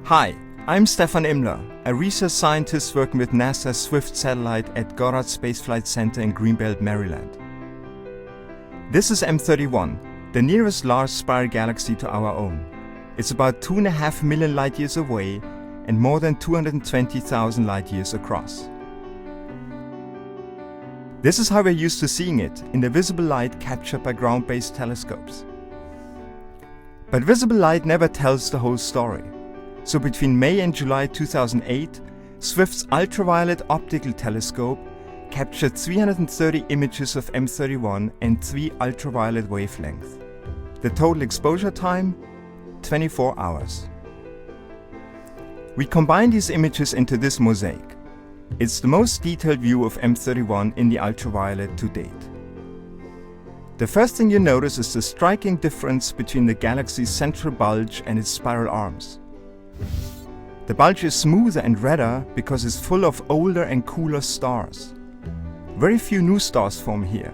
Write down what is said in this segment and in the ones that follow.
Hi, I'm Stefan Imler, a research scientist working with NASA's Swift satellite at Goddard Space Flight Center in Greenbelt, Maryland. This is M31, the nearest large spiral galaxy to our own. It's about 2.5 million light-years away and more than 220,000 light-years across. This is how we're used to seeing it, in the visible light captured by ground-based telescopes. But visible light never tells the whole story. So between May and July 2008, Swift's ultraviolet optical telescope captured 330 images of M31 and 3 ultraviolet wavelengths. The total exposure time? 24 hours. We combine these images into this mosaic. It's the most detailed view of M31 in the ultraviolet to date. The first thing you notice is the striking difference between the galaxy's central bulge and its spiral arms. The bulge is smoother and redder because it's full of older and cooler stars. Very few new stars form here,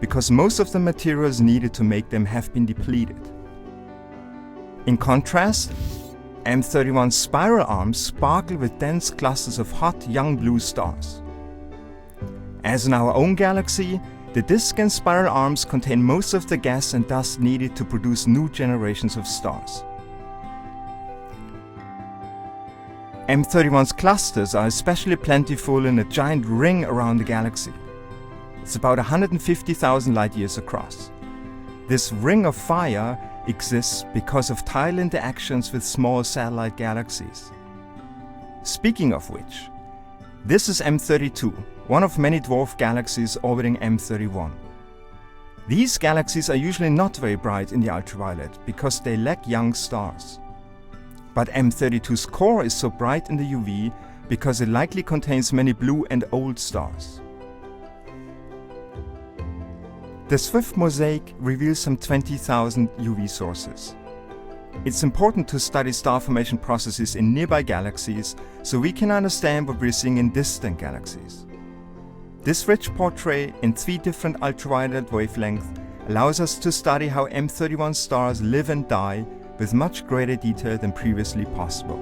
because most of the materials needed to make them have been depleted. In contrast, M31's spiral arms sparkle with dense clusters of hot young blue stars. As in our own galaxy, the disk and spiral arms contain most of the gas and dust needed to produce new generations of stars. M31's clusters are especially plentiful in a giant ring around the galaxy. It's about 150,000 light-years across. This ring of fire exists because of tidal interactions with small satellite galaxies. Speaking of which, this is M32, one of many dwarf galaxies orbiting M31. These galaxies are usually not very bright in the ultraviolet because they lack young stars. But M32's core is so bright in the UV because it likely contains many blue and old stars. The Swift mosaic reveals some 20,000 UV sources. It's important to study star formation processes in nearby galaxies so we can understand what we're seeing in distant galaxies. This rich portrait in 3 different ultraviolet wavelengths allows us to study how M31 stars live and die with much greater detail than previously possible.